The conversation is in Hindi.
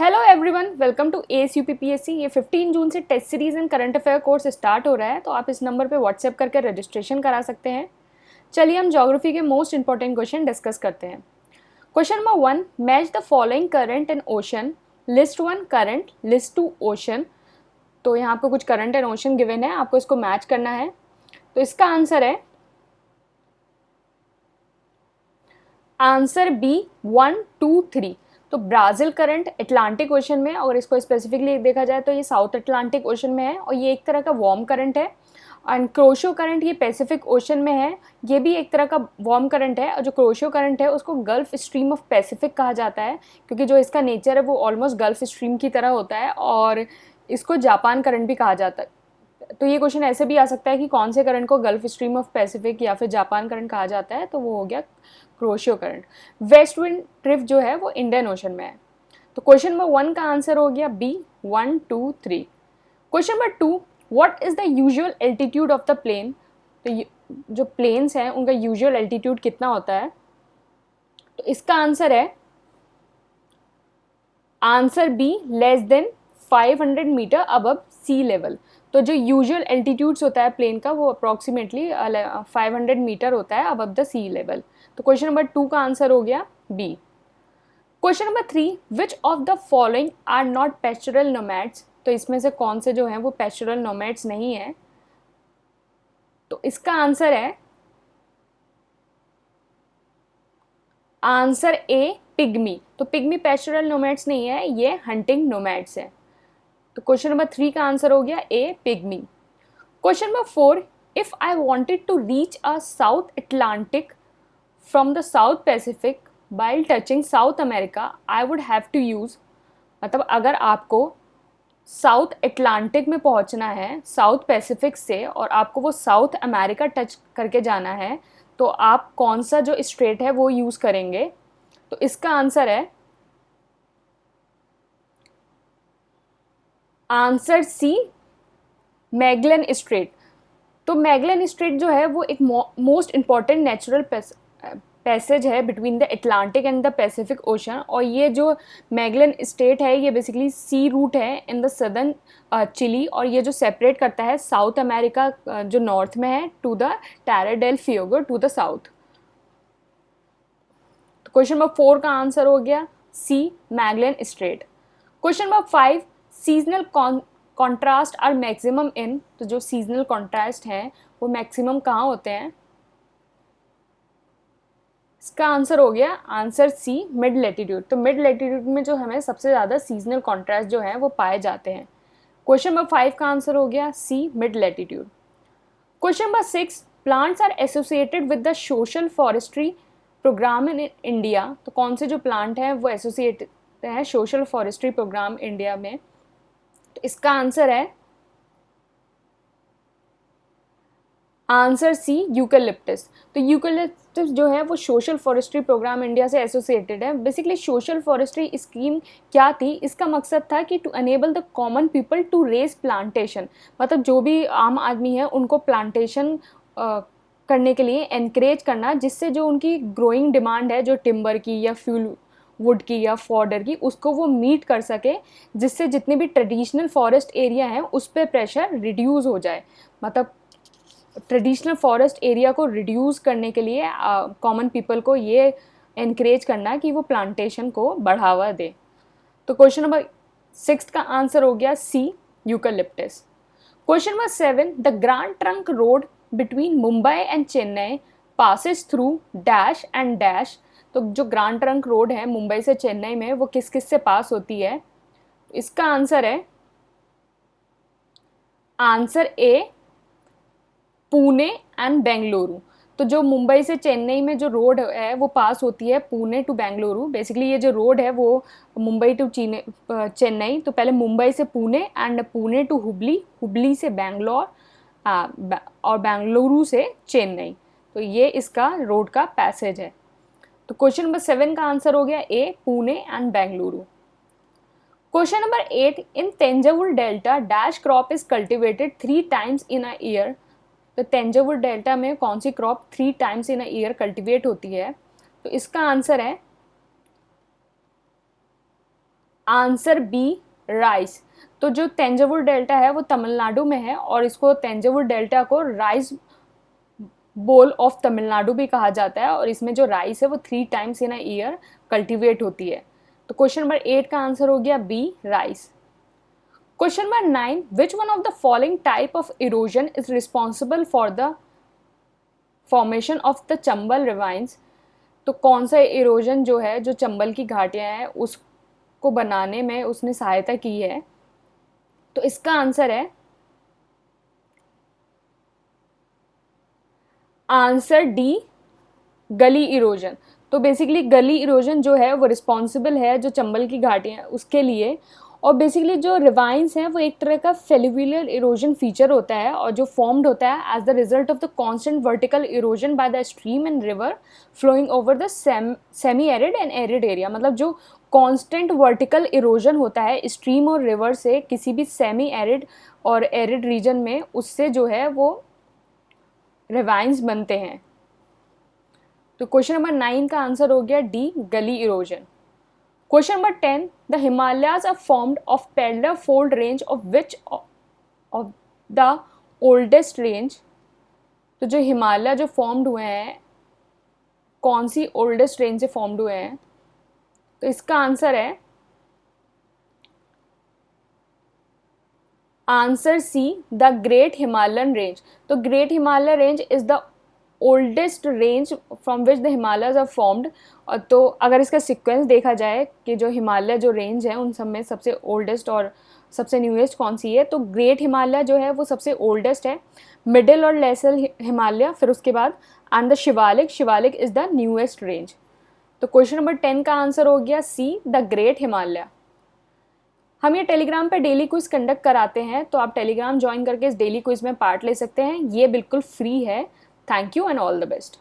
Hello everyone, welcome to S UPPSC. ये 15 जून से test series and current affair course start हो रहा है, तो आप इस नंबर पे व्हाट्सएप करके रजिस्ट्रेशन करा सकते हैं। चलिए हम ज्योग्राफी के मोस्ट इंपॉर्टेंट क्वेश्चन डिस्कस करते हैं। Question number 1, match the following current and ocean. List 1 current, list 2 ocean. तो यहाँ आपको कुछ करंट एंड ओशन गिवन है, आपको इसको मैच करना है। तो इसका आंसर है आंसर बी 1, 2, 3। तो ब्राज़ील करंट अटलांटिक ओशन में, और इसको स्पेसिफिकली देखा जाए तो ये साउथ अटलांटिक ओशन में है, और ये एक तरह का वार्म करंट है। एंड क्रोशियो करंट ये पैसिफिक ओशन में है, ये भी एक तरह का वार्म करंट है। और जो क्रोशियो करंट है उसको गल्फ स्ट्रीम ऑफ पैसिफिक कहा जाता है, क्योंकि जो इसका नेचर है वो ऑलमोस्ट गल्फ स्ट्रीम की तरह होता है। और इसको जापान करंट भी कहा जाता है। तो ये क्वेश्चन ऐसे भी आ सकता है कि कौन से करंट को गल्फ स्ट्रीम ऑफ पैसिफिक या फिर जापान करंट कहा जाता है, तो वो हो गया crochet current. West wind drift जो है वो इंडियन ओशन में है। तो क्वेश्चन नंबर 1 का आंसर हो गया B 1, 2, 3। Question number 2, what is the usual altitude of the plane. तो जो प्लेन्स हैं उनका यूजुअल एल्टीट्यूड कितना होता है। तो इसका आंसर है answer B less than 500 metre above sea level. तो जो यूजुअल एल्टीट्यूड्स होता है प्लेन का वो अप्रॉक्सीमेटली 500 मीटर होता है अबव द सी लेवल। तो क्वेश्चन नंबर 2 का आंसर हो गया B. Question number 3, which of the following are not pastoral nomads. तो इसमें से कौन से जो हैं वो पेस्टोरल नोमैड्स नहीं है। तो इसका आंसर है आंसर ए पिग्मी। तो पिग्मी पेस्टोरल नोमैड्स नहीं है, ये हंटिंग नोमैड्स है। तो क्वेश्चन नंबर 3 का आंसर हो गया A pygmy. Question number 4, if I wanted to reach a South Atlantic from the South Pacific while touching South America I would have to use. मतलब अगर आपको साउथ अटलांटिक में पहुंचना है साउथ पैसिफिक से, और आपको वो साउथ अमेरिका टच करके जाना है, तो आप कौन सा जो स्ट्रेट है वो यूज़ करेंगे। तो इसका आंसर है आंसर सी मैगलन स्ट्रेट। तो मैगलन स्ट्रेट जो है वो एक मोस्ट इम्पॉर्टेंट नेचुरल पैसेज है between the Atlantic and the Pacific ocean. और ये जो मैगलन स्टेट है ये बेसिकली सी रूट है इन द सदर्न चिली, और ये जो सेपरेट करता है साउथ अमेरिका जो नॉर्थ में है to the Tierra del Fuego to the south. तो क्वेश्चन नंबर 4 का आंसर हो गया C Magellan strait. Question number 5, seasonal contrast are maximum in. तो जो सीजनल कॉन्ट्रास्ट हैं वो मैक्सिमम कहाँ होते हैं। इसका आंसर हो गया आंसर सी मिड लेटीट्यूड। तो मिड लेटीट्यूड में जो हमें सबसे ज़्यादा सीजनल कॉन्ट्रास्ट जो है वो पाए जाते हैं। क्वेश्चन नंबर 5 का आंसर हो गया C mid latitude. Question number 6, plants are associated with the social forestry programme in India. तो कौन से जो प्लांट हैं वो एसोसिएटेड हैं सोशल फॉरेस्ट्री प्रोग्राम इंडिया में। तो इसका आंसर है आंसर सी यूकेलिप्टस। तो यूकेलिप्टस जो है वो सोशल फॉरेस्ट्री प्रोग्राम इंडिया से एसोसिएटेड है। बेसिकली सोशल फॉरेस्ट्री स्कीम क्या थी, इसका मकसद था कि to enable the common people to raise plantation. मतलब जो भी आम आदमी है उनको प्लांटेशन करने के लिए एनकरेज करना, जिससे जो उनकी ग्रोइंग डिमांड है जो टिम्बर की या फ्यूल वुड की या फॉडर की, उसको वो मीट कर सके, जिससे जितने भी ट्रेडिशनल फॉरेस्ट एरिया हैं उस पर प्रेशर रिड्यूस हो जाए। मतलब ट्रेडिशनल फॉरेस्ट एरिया को रिड्यूस करने के लिए कॉमन पीपल को ये एनकरेज करना कि वो प्लांटेशन को बढ़ावा दे। तो क्वेश्चन नंबर 6 का आंसर हो गया C eucalyptus. Question number 7, the Grand Trunk Road between Mumbai and Chennai passes through dash and dash. तो जो ग्रैंड ट्रंक रोड है मुंबई से चेन्नई में वो किस किस से पास होती है। इसका आंसर है answer A Pune and Bengaluru. तो जो मुंबई से चेन्नई में जो रोड है वो पास होती है पुणे टू बेंगलुरु। बेसिकली ये जो रोड है वो मुंबई टू चेन्नई, तो पहले मुंबई से पुणे एंड पुणे टू हुबली, हुबली से बेंगलोर और बेंगलुरु से चेन्नई। तो ये इसका रोड का पैसेज है। तो क्वेश्चन नंबर 7 का आंसर हो गया A Pune and Bengaluru. Question number 8, in Thanjavur delta dash crop is cultivated 3 times in a year. तो तेंजावुर डेल्टा में कौन सी crop 3 times in a year cultivate होती है। तो इसका आंसर है आंसर बी राइस। तो जो तंजावुर डेल्टा है वो तमिलनाडु में है और इसको तंजावुर डेल्टा को राइस बोल ऑफ तमिलनाडु भी कहा जाता है और इसमें जो राइस है वो 3 times in a year cultivate होती है। तो क्वेश्चन नंबर 8 का आंसर हो गया B rice. Question number 9, which one of the following type of erosion is responsible for the formation of the Chambal ravines. तो कौन सा इरोजन जो है, जो चंबल की घाटियां हैं उसको बनाने में उसने सहायता की है। तो इसका आंसर है आंसर डी गली इरोजन। तो बेसिकली गली इरोजन जो है वो रिस्पॉन्सिबल है जो चंबल की घाटियाँ उसके लिए। और बेसिकली जो रिवाइंस हैं वो एक तरह का फेल्यूलर इरोजन फीचर होता है और जो फॉर्म्ड होता है as the result of the constant vertical erosion by the stream and river flowing over the semi arid and arid area. मतलब जो कांस्टेंट वर्टिकल इरोजन होता है स्ट्रीम और रिवर से किसी भी सेमी एरिड और एरिड रीजन में, उससे जो है वो रिवाइंस बनते हैं। तो क्वेश्चन नंबर 9 का आंसर हो गया D gully erosion. Question number 10, the Himalayas are formed of parallel fold range of which of the oldest range. तो जो हिमालय जो फॉर्म्ड हुए हैं कौन सी ओल्डेस्ट रेंज से फॉर्म्ड हुए हैं। तो इसका आंसर है answer C the great Himalayan range. तो great Himalaya range is the oldest range from which the Himalayas are formed. और तो अगर इसका सीक्वेंस देखा जाए कि जो हिमालय जो रेंज है उन सब में सबसे ओल्डेस्ट और सबसे न्यूएस्ट कौन सी है, तो ग्रेट हिमालय जो है वो सबसे ओल्डेस्ट है, मिडिल और लेसर हिमालय फिर उसके बाद, and the Shivalik is the newest range. तो क्वेश्चन नंबर 10 का आंसर हो गया सी द ग्रेट हिमालय। हम ये टेलीग्राम पे डेली क्विज कंडक्ट कराते हैं, तो आप टेलीग्राम ज्वाइन करके इस डेली क्विज में पार्ट ले सकते हैं। ये बिल्कुल फ्री है। Thank you and all the best.